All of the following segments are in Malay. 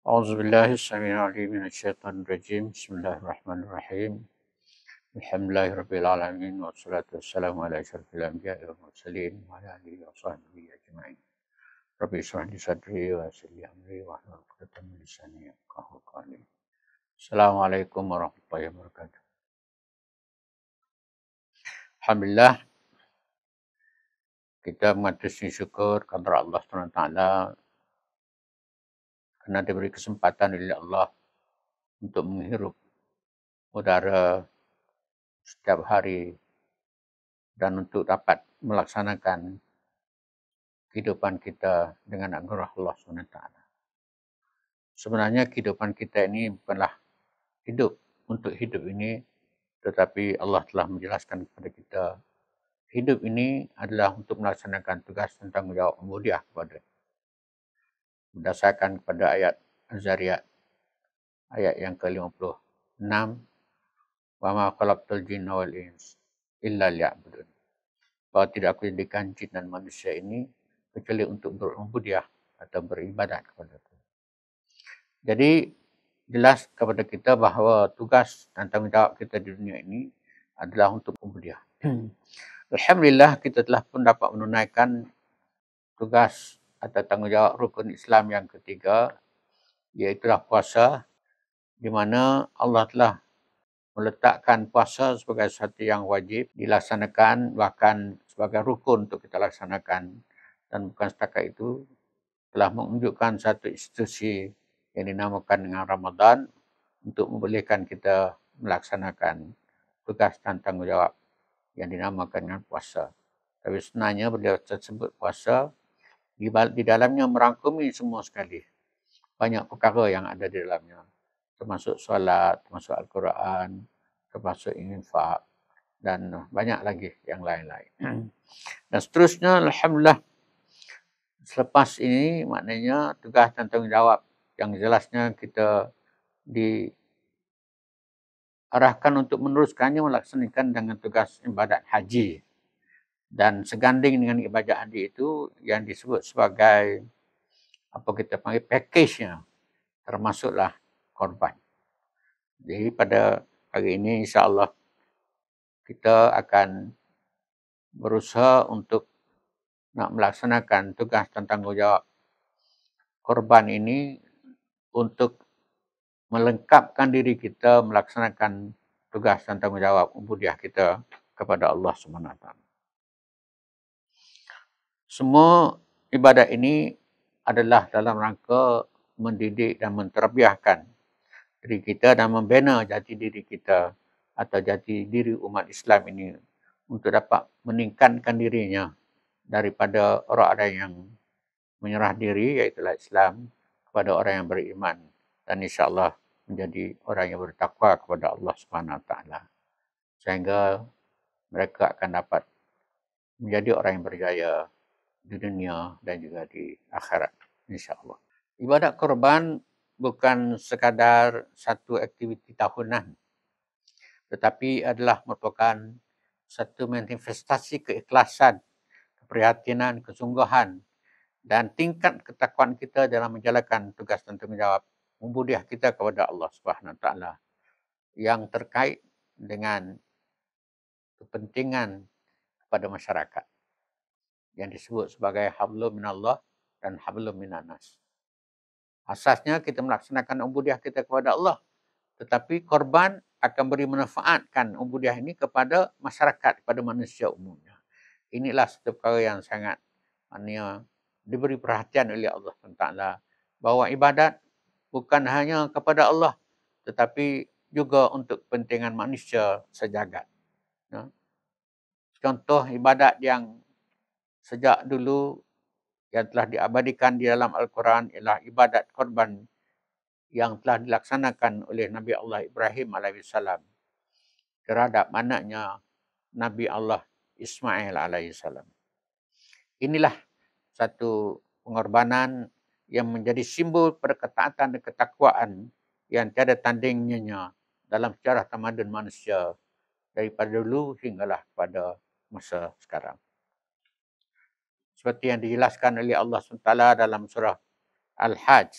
أعوذ بالله السميع العليم من الشيطان الرجيم. بسم الله الرحمن الرحيم. الحمد لله رب العالمين والصلاة والسلام على أشرف الأنبياء والمرسلين وعلى آله وصحبه أجمعين. رب اشرح لي صدري ويسر لي أمري واحلل عقدة من لساني يفقهوا قولي. السلام عليكم ورحمة الله وبركاته. Alhamdulillah, kita mengaturkan syukur kepada Allah SWT kerana diberi kesempatan oleh Allah untuk menghirup udara setiap hari dan untuk dapat melaksanakan kehidupan kita dengan anugerah Allah SWT. Sebenarnya kehidupan kita ini bukanlah hidup untuk hidup ini, tetapi Allah telah menjelaskan kepada kita, hidup ini adalah untuk melaksanakan tugas dan tanggungjawab ubudiyah kepada. Berdasarkan kepada ayat Az-Zariyat, ayat yang ke-56, wa ma khalaqtul jinna wal ins illa liya'budun. Bahawa tidak aku jadikan jin dan manusia ini kecuali untuk berubudiyah atau beribadat kepada Tuhan. Jadi jelas kepada kita bahawa tugas dan tanggungjawab kita di dunia ini adalah untuk ubudiyah. Alhamdulillah, kita telah pun dapat menunaikan tugas atau tanggungjawab rukun Islam yang ketiga, iaitu puasa, di mana Allah telah meletakkan puasa sebagai satu yang wajib dilaksanakan, bahkan sebagai rukun untuk kita laksanakan. Dan bukan setakat itu, telah menunjukkan satu institusi yang dinamakan dengan Ramadan untuk membolehkan kita melaksanakan tugas dan tanggungjawab yang dinamakan dengan puasa. Tapi sebenarnya beliau tersebut puasa, di dalamnya merangkumi semua sekali. Banyak perkara yang ada di dalamnya, termasuk solat, termasuk Al-Quran, termasuk infak, dan banyak lagi yang lain-lain. Dan seterusnya, Alhamdulillah, selepas ini maknanya tugas dan tanggungjawab yang jelasnya kita diarahkan untuk meneruskannya melaksanakan dengan tugas ibadat haji. Dan seganding dengan ibadat haji itu yang disebut sebagai apa kita panggil package-nya, termasuklah korban. Jadi pada hari ini insya-Allah kita akan berusaha untuk nak melaksanakan tugas dan tanggungjawab korban ini untuk melengkapkan diri kita melaksanakan tugas dan tanggungjawab ubudiyah kita kepada Allah SWT. Semua ibadat ini adalah dalam rangka mendidik dan menterbiahkan diri kita dan membina jati diri kita atau jati diri umat Islam ini untuk dapat meningkatkan dirinya daripada orang-orang yang menyerah diri, iaitu Islam, kepada orang yang beriman dan insya-Allah menjadi orang yang bertakwa kepada Allah SWT, sehingga mereka akan dapat menjadi orang yang berjaya di dunia dan juga di akhirat, insya-Allah. Ibadat korban bukan sekadar satu aktiviti tahunan, tetapi adalah merupakan satu manifestasi keikhlasan, keprihatinan, kesungguhan dan tingkat ketakwaan kita dalam menjalankan tugas dan tanggungjawab ubudiyah kita kepada Allah Subhanahu Wa Taala yang terkait dengan kepentingan kepada masyarakat yang disebut sebagai hablum minallah dan hablum minanas. Asasnya kita melaksanakan ubudiyah kita kepada Allah, tetapi korban akan beri manfaatkan ubudiyah ini kepada masyarakat, kepada manusia umumnya. Inilah satu perkara yang sangat maknanya diberi perhatian oleh Allah SWT, bahawa ibadat bukan hanya kepada Allah, tetapi juga untuk kepentingan manusia sejagat. Contoh ibadat yang sejak dulu yang telah diabadikan di dalam Al-Quran ialah ibadat korban yang telah dilaksanakan oleh Nabi Allah Ibrahim AS terhadap anaknya Nabi Allah Ismail AS. Inilah satu pengorbanan yang menjadi simbol pada ketaatan dan ketakwaan yang tiada tandingnya dalam sejarah tamadun manusia daripada dulu hinggalah pada masa sekarang. Seperti yang dijelaskan oleh Allah SWT dalam surah Al-Hajj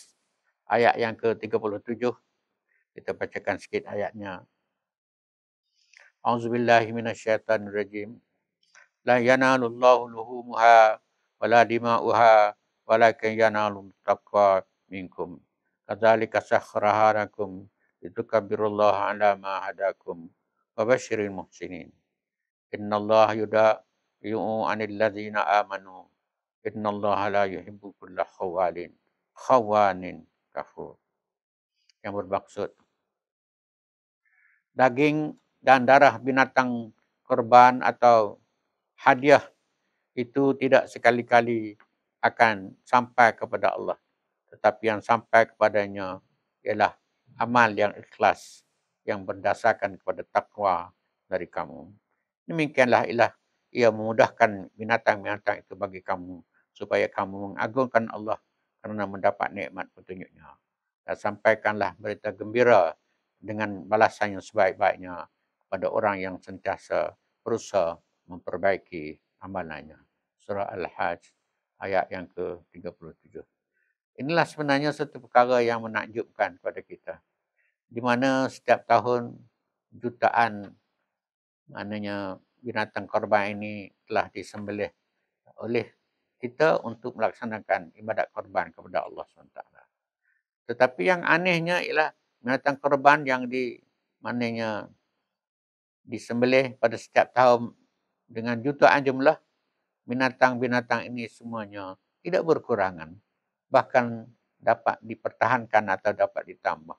ayat yang ke-37. Kita bacakan sikit ayatnya. A'udzubillahi minasyaitonirrajim. La yanalullahu luhumuha wala dima'uha walakin yanalul taqwa minkum. Kadzalika sakhkharaha lakum litukabbirullaha ala ma hadakum wa basyiril muhsinin. Innallaha yuda'i'u 'anil ladzina amanu. Innallaha la yuhibbu kulla khawanin kafur. Yang bermaksud daging dan darah binatang korban atau hadiah itu tidak sekali-kali akan sampai kepada Allah. Tetapi yang sampai kepadanya ialah amal yang ikhlas yang berdasarkan kepada takwa dari kamu. Demikianlah ia memudahkan binatang-binatang itu bagi kamu supaya kamu mengagungkan Allah kerana mendapat nikmat petunjuknya. Dan sampaikanlah berita gembira dengan balasan yang sebaik-baiknya kepada orang yang sentiasa berusaha memperbaiki amalannya. Surah Al-Hajj ayat yang ke-37. Inilah sebenarnya satu perkara yang menakjubkan kepada kita. Di mana setiap tahun jutaan maknanya binatang korban ini telah disembelih oleh kita untuk melaksanakan ibadat korban kepada Allah SWT. Tetapi yang anehnya ialah binatang korban yang maknanya disembelih pada setiap tahun dengan jutaan jumlah, binatang-binatang ini semuanya tidak berkurangan, bahkan dapat dipertahankan atau dapat ditambah.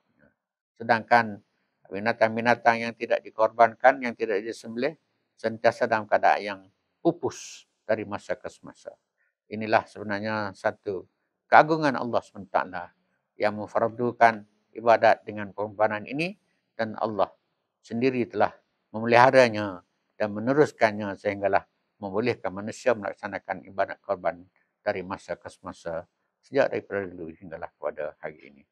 Sedangkan binatang-binatang yang tidak dikorbankan, yang tidak disembelih, sentiasa dalam keadaan yang pupus dari masa ke semasa. Inilah sebenarnya satu keagungan Allah SWT yang memfardukan ibadat dengan pengorbanan ini, dan Allah sendiri telah memeliharanya dan meneruskannya sehinggalah membolehkan manusia melaksanakan ibadat korban dari masa ke semasa sejak daripada dulu hinggalah kepada hari ini.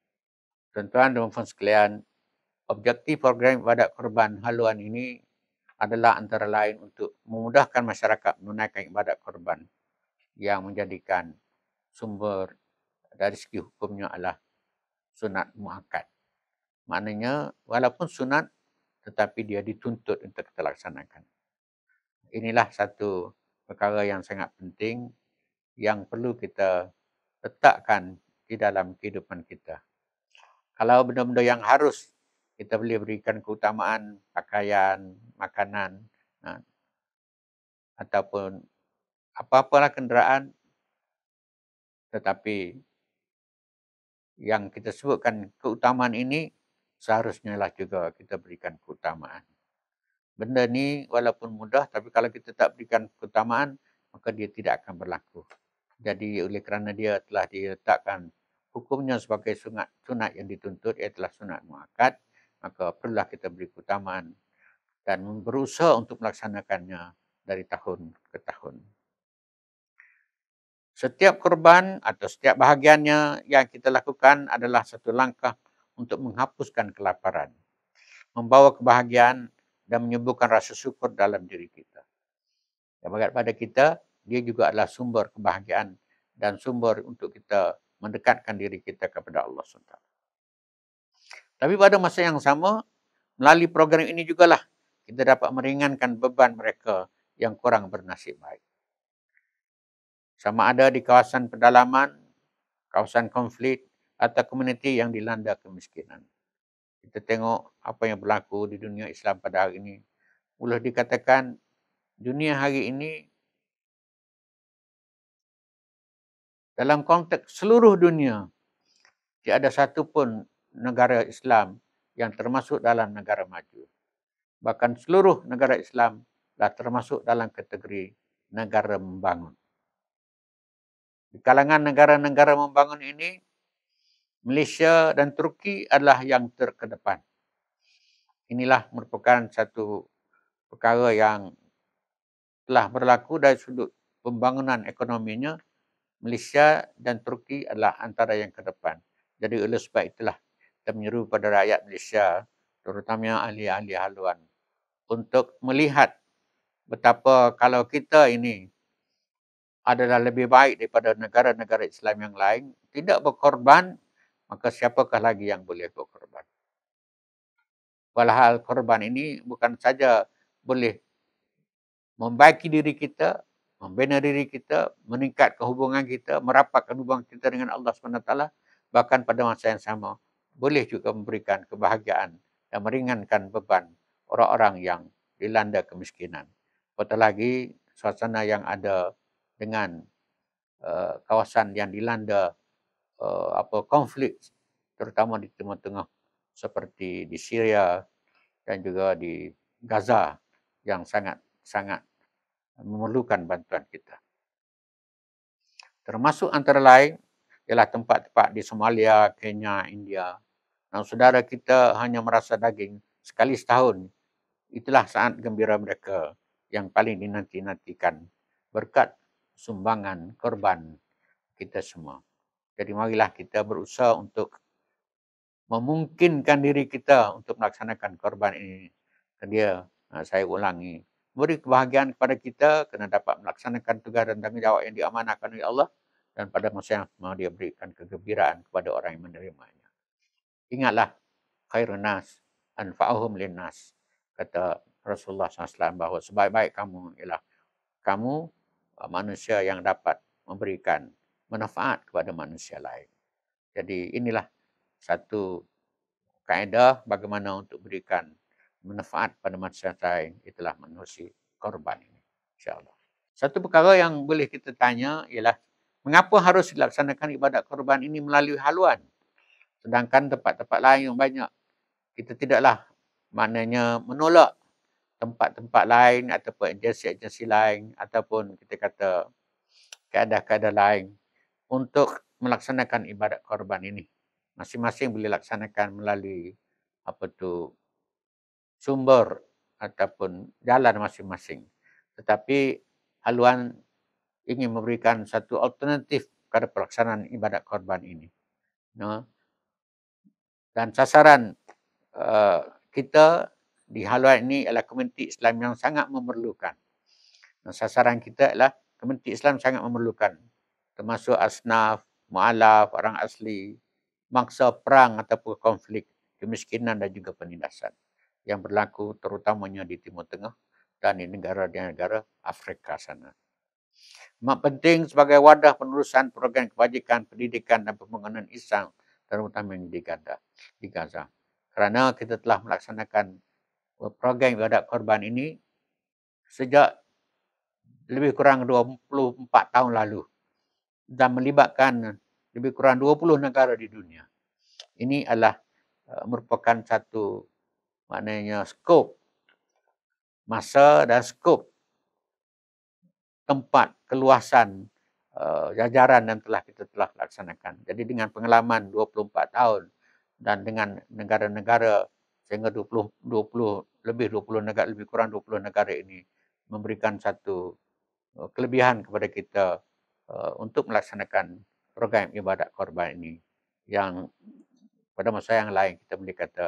Tuan-tuan dan puan sekalian, objektif program ibadat korban haluan ini adalah antara lain untuk memudahkan masyarakat menunaikan ibadat korban yang menjadikan sumber dari segi hukumnya adalah sunat muakkad. Maknanya walaupun sunat tetapi dia dituntut untuk kita laksanakan. Inilah satu perkara yang sangat penting yang perlu kita letakkan di dalam kehidupan kita. Kalau benda-benda yang harus, kita boleh berikan keutamaan pakaian, makanan, ataupun apa-apalah kenderaan, tetapi yang kita sebutkan keutamaan ini seharusnya lah juga kita berikan keutamaan. Benda ni walaupun mudah, tapi kalau kita tak berikan keutamaan, maka dia tidak akan berlaku. Jadi oleh kerana dia telah diletakkan hukumnya sebagai sunat yang dituntut, iaitu sunat muakkad, maka perlulah kita beri keutamaan dan berusaha untuk melaksanakannya dari tahun ke tahun. Setiap korban atau setiap bahagiannya yang kita lakukan adalah satu langkah untuk menghapuskan kelaparan, membawa kebahagiaan dan menyembuhkan rasa syukur dalam diri kita. Yang bagian pada kita, dia juga adalah sumber kebahagiaan dan sumber untuk kita mendekatkan diri kita kepada Allah SWT. Tapi pada masa yang sama, melalui program ini jugalah kita dapat meringankan beban mereka yang kurang bernasib baik. Sama ada di kawasan pedalaman, kawasan konflik, atau komuniti yang dilanda kemiskinan. Kita tengok apa yang berlaku di dunia Islam pada hari ini. Boleh dikatakan dunia hari ini dalam konteks seluruh dunia, tidak ada satu pun negara Islam yang termasuk dalam negara maju. Bahkan seluruh negara Islam dah termasuk dalam kategori negara membangun. Di kalangan negara-negara membangun ini, Malaysia dan Turki adalah yang terkedepan. Inilah merupakan satu perkara yang telah berlaku dari sudut pembangunan ekonominya. Malaysia dan Turki adalah antara yang ke depan. Jadi oleh sebab itulah kita menyeru pada rakyat Malaysia, terutamanya ahli-ahli haluan, untuk melihat betapa kalau kita ini adalah lebih baik daripada negara-negara Islam yang lain, tidak berkorban maka siapakah lagi yang boleh berkorban? Walhal korban ini bukan saja boleh membaiki diri kita, membina diri kita, meningkatkan hubungan kita, merapatkan hubungan kita dengan Allah SWT, bahkan pada masa yang sama, boleh juga memberikan kebahagiaan dan meringankan beban orang-orang yang dilanda kemiskinan. Apatah lagi suasana yang ada dengan kawasan yang dilanda konflik, terutama di Timur Tengah, seperti di Syria dan juga di Gaza, yang sangat memerlukan bantuan kita. Termasuk antara lain ialah tempat-tempat di Somalia, Kenya, India. Nah, saudara kita hanya merasa daging sekali setahun. Itulah saat gembira mereka yang paling dinanti-nantikan berkat sumbangan korban kita semua. Jadi marilah kita berusaha untuk memungkinkan diri kita untuk melaksanakan korban ini. Dia, saya ulangi, beri kebahagiaan kepada kita kerana dapat melaksanakan tugas dan tanggungjawab yang diamanahkan oleh Allah, dan pada masa yang sama dia berikan kegembiraan kepada orang yang menerimanya. Ingatlah, khairun nas anfa'uhum linnas. Kata Rasulullah SAW bahawa sebaik-baik kamu ialah kamu manusia yang dapat memberikan manfaat kepada manusia lain. Jadi inilah satu kaedah bagaimana untuk berikan manfaat pada manusia lain, itulah menerusi korban ini, insyaAllah. Satu perkara yang boleh kita tanya ialah mengapa harus dilaksanakan ibadat korban ini melalui haluan, sedangkan tempat-tempat lain yang banyak kita tidaklah maknanya menolak tempat-tempat lain ataupun agensi-agensi lain ataupun kita kata keadaan-keadaan lain untuk melaksanakan ibadat korban ini. Masing-masing boleh laksanakan melalui sumber ataupun jalan masing-masing. Tetapi haluan ingin memberikan satu alternatif kepada pelaksanaan ibadat korban ini. Dan sasaran kita di haluan ini adalah komuniti Islam yang sangat memerlukan. Sasaran kita adalah komuniti Islam sangat memerlukan, termasuk asnaf, mu'alaf, orang asli, mangsa perang ataupun konflik, kemiskinan dan juga penindasan yang berlaku terutamanya di Timur Tengah dan di negara-negara Afrika sana. Amat penting sebagai wadah penerusan program kebajikan, pendidikan dan pembangunan Islam terutama di Gaza. Kerana kita telah melaksanakan program ibadat korban ini sejak lebih kurang 24 tahun lalu dan melibatkan lebih kurang 20 negara di dunia. Ini adalah merupakan satu maknanya skop masa dan skop tempat keluasan jajaran yang kita telah laksanakan. Jadi dengan pengalaman 24 tahun dan dengan negara-negara sehingga 20 negara, lebih kurang 20 negara ini memberikan satu kelebihan kepada kita untuk melaksanakan program ibadat korban ini, yang pada masa yang lain kita boleh kata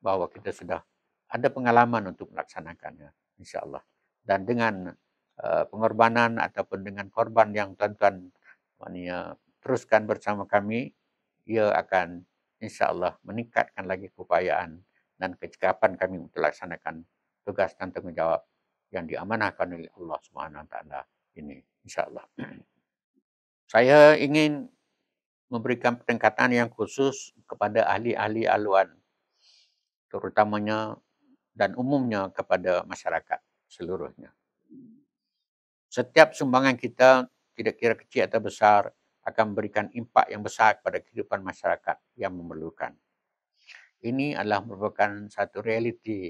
bahawa kita sudah ada pengalaman untuk melaksanakannya, insya-Allah. Dan dengan pengorbanan ataupun dengan korban yang tuan-tuan teruskan bersama kami, ia akan insya-Allah meningkatkan lagi keupayaan dan kecekapan kami untuk melaksanakan tugas dan tanggungjawab yang diamanahkan oleh Allah SWT ini, insya-Allah. Saya ingin memberikan peningkatan yang khusus kepada ahli-ahli haluan, terutamanya dan umumnya kepada masyarakat seluruhnya. Setiap sumbangan kita, tidak kira kecil atau besar, akan memberikan impak yang besar kepada kehidupan masyarakat yang memerlukan. Ini adalah merupakan satu realiti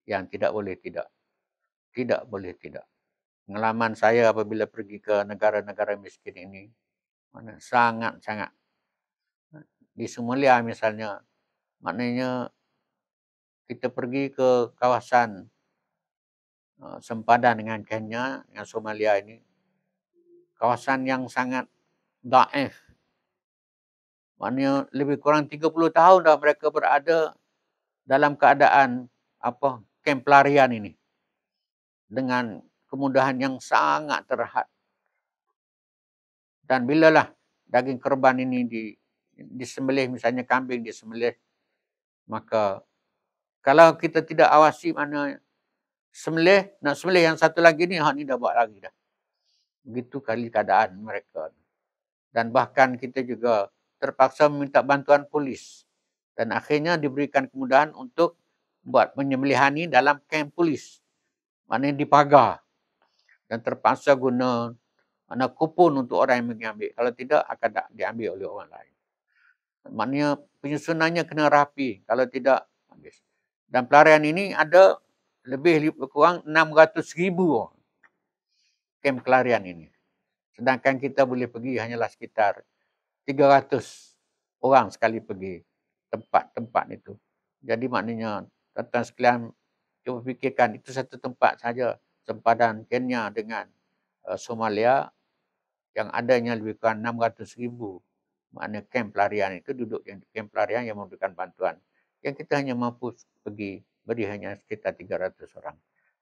yang tidak boleh tidak. Tidak boleh tidak. Pengalaman saya apabila pergi ke negara-negara miskin ini, sangat-sangat. Di Somalia misalnya, maknanya kita pergi ke kawasan sempadan dengan Kenya, dengan Somalia ini, kawasan yang sangat daif. Maknanya lebih kurang 30 tahun dah mereka berada dalam keadaan kamp pelarian ini. Dengan kemudahan yang sangat terhad. Dan bilalah daging korban ini disembelih, misalnya kambing disembelih, maka kalau kita tidak awasi mana sembelih, nak sembelih yang satu lagi ni, ni dah buat lagi dah. Begitu kali keadaan mereka. Dan bahkan kita juga terpaksa meminta bantuan polis. Dan akhirnya diberikan kemudahan untuk buat penyembelihan ni dalam kamp polis. Maknanya dipagar. Dan terpaksa guna kupon untuk orang yang mengambil. Kalau tidak, akan diambil oleh orang lain. Maknanya penyusunannya kena rapi. Kalau tidak, habis. Dan pelarian ini ada lebih kurang 600,000 orang. Kamp pelarian ini. Sedangkan kita boleh pergi hanyalah sekitar 300 orang sekali pergi tempat-tempat itu. Jadi maknanya, tuan-tuan sekalian, cuba fikirkan, itu satu tempat saja sempadan Kenya dengan Somalia yang adanya lebih kurang 600,000. Maknanya kamp pelarian itu duduk di kamp pelarian yang memberikan bantuan. Yang kita hanya mampu pergi beri hanya sekitar 300 orang.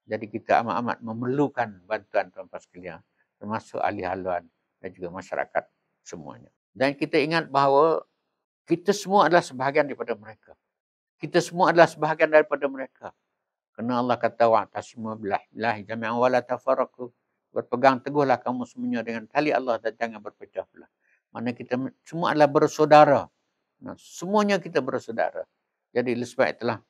Jadi kita amat-amat memerlukan bantuan tuan-tuan sekalian, termasuk ahli haluan dan juga masyarakat semuanya. Dan kita ingat bahawa kita semua adalah sebahagian daripada mereka. Kita semua adalah sebahagian daripada mereka. Kerana Allah kata, wa'tasimu billahi jami'an wa la tafarraqu. Berpegang teguhlah kamu semuanya dengan tali Allah dan jangan berpecah belah. Mana kita semua adalah bersaudara. Semuanya kita bersaudara. Jadi sebab itulah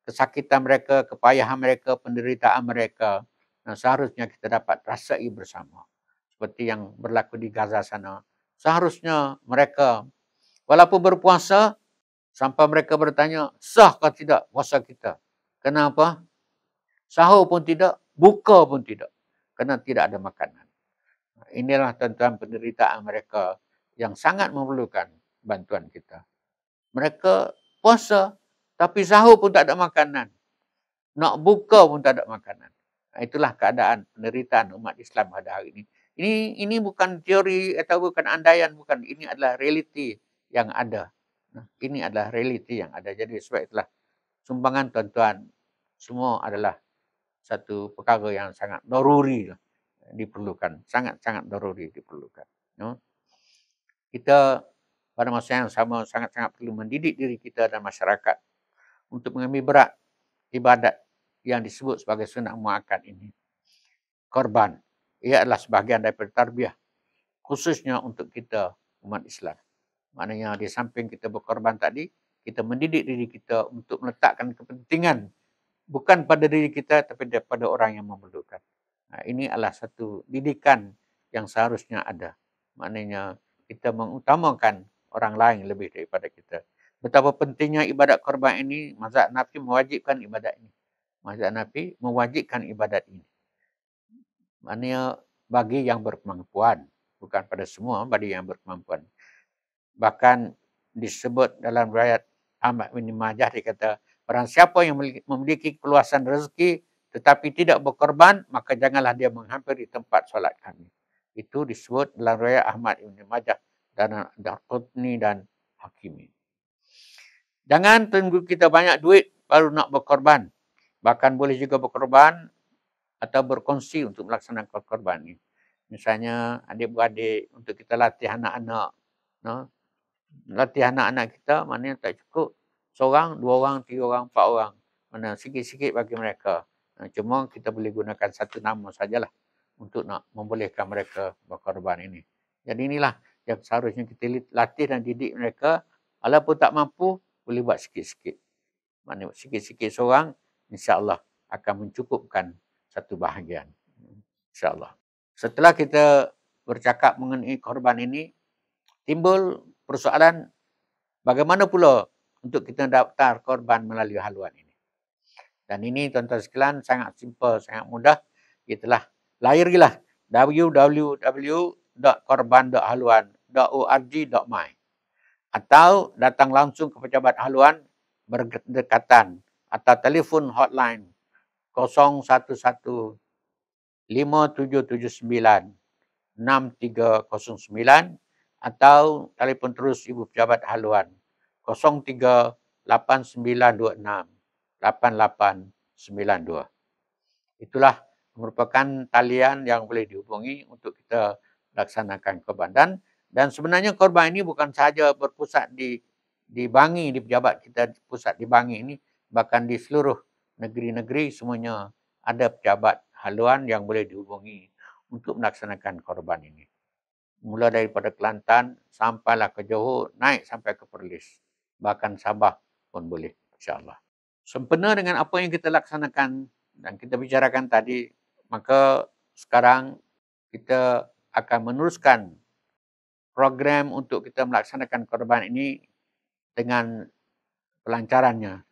kesakitan mereka, kepayahan mereka, penderitaan mereka, seharusnya kita dapat rasai bersama. Seperti yang berlaku di Gaza sana. Seharusnya mereka, walaupun berpuasa, sampai mereka bertanya, sah ke tidak puasa kita? Kenapa? Sahur pun tidak, buka pun tidak. Kerana tidak ada makanan. Inilah tuan-tuan penderitaan mereka yang sangat memerlukan bantuan kita. Mereka puasa, tapi sahur pun tak ada makanan. Nak buka pun tak ada makanan. Itulah keadaan penderitaan umat Islam pada hari ini. Ini bukan teori atau bukan andaian, bukan. Ini adalah realiti yang ada. Ini adalah realiti yang ada. Jadi sebab itulah sumbangan tuan-tuan semua adalah satu perkara yang sangat daruri diperlukan. Sangat-sangat daruri diperlukan. Kita pada masa yang sama sangat-sangat perlu mendidik diri kita dan masyarakat untuk mengambil berat ibadat yang disebut sebagai sunat muakkad ini. Korban. Ia adalah sebahagian daripada tarbiyah. Khususnya untuk kita umat Islam. Maknanya di samping kita berkorban tadi, kita mendidik diri kita untuk meletakkan kepentingan bukan pada diri kita tapi pada orang yang memerlukan. Ini adalah satu didikan yang seharusnya ada. Maknanya kita mengutamakan orang lain lebih daripada kita. Betapa pentingnya ibadat korban ini, mazhab Hanafi mewajibkan ibadat ini. Mazhab Hanafi mewajibkan ibadat ini. Maknanya bagi yang berkemampuan, bukan pada semua, bagi yang berkemampuan. Bahkan disebut dalam riwayat Ahmad bin Majah, dia kata, barang siapa yang memiliki keluasan rezeki tetapi tidak berkorban, maka janganlah dia menghampiri tempat solat kami. Itu disebut dalam riwayat Ahmad bin Majah dan Darqutni dan Hakimi. Jangan tunggu kita banyak duit baru nak berkorban. Bahkan boleh juga berkorban atau berkongsi untuk melaksanakan korban ini. Misalnya adik-beradik untuk kita latih anak-anak. Latih anak-anak kita maknanya tak cukup. Seorang, dua orang, tiga orang, empat orang. Mana sikit-sikit bagi mereka. Cuma kita boleh gunakan satu nama sajalah untuk nak membolehkan mereka berkorban ini. Jadi inilah yang seharusnya kita latih dan didik mereka. Walaupun tak mampu, boleh buat sikit-sikit. Maknanya sikit-sikit seorang, insya-Allah akan mencukupkan satu bahagian. InsyaAllah. Setelah kita bercakap mengenai korban ini, timbul persoalan bagaimana pula untuk kita daftar korban melalui haluan ini. Dan ini tuan-tuan sekalian sangat simple, sangat mudah. Itulah, layarilah www.korban.haluan.org.my atau datang langsung ke pejabat haluan berdekatan atau telefon hotline 011-5779-6309 atau telefon terus Ibu Pejabat Haluan 03-8926-8892. Itulah merupakan talian yang boleh dihubungi untuk kita laksanakan korban. Dan Dan sebenarnya korban ini bukan sahaja berpusat di Bangi, di pejabat kita pusat di Bangi ini, bahkan di seluruh negeri-negeri semuanya ada pejabat haluan yang boleh dihubungi untuk melaksanakan korban ini. Mula daripada Kelantan sampailah ke Johor, naik sampai ke Perlis. Bahkan Sabah pun boleh, insya-Allah. Sempena dengan apa yang kita laksanakan dan kita bicarakan tadi, maka sekarang kita akan meneruskan program untuk kita melaksanakan korban ini dengan pelancarannya.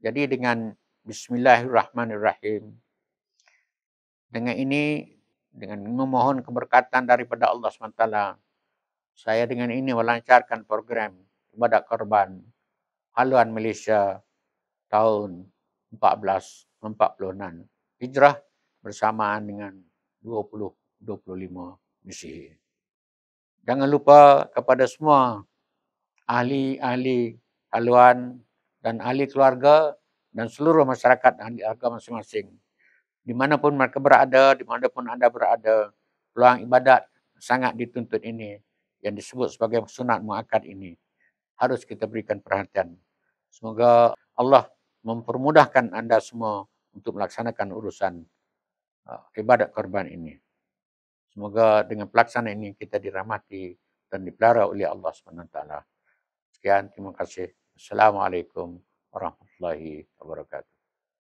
Jadi dengan Bismillahirrahmanirrahim. Dengan ini, dengan memohon keberkatan daripada Allah SWT, saya dengan ini melancarkan program ibadat korban haluan Malaysia tahun 1446 Hijrah bersamaan dengan 2025 Masihi. Jangan lupa kepada semua ahli-ahli haluan dan ahli keluarga dan seluruh masyarakat ahli agama masing-masing. Dimanapun mereka berada, dimanapun anda berada, peluang ibadat sangat dituntut ini yang disebut sebagai sunat muakkad ini harus kita berikan perhatian. Semoga Allah mempermudahkan anda semua untuk melaksanakan urusan ibadat korban ini. Semoga dengan pelaksanaan ini kita dirahmati dan dipelihara oleh Allah SWT. Sekian, terima kasih. Assalamualaikum warahmatullahi wabarakatuh.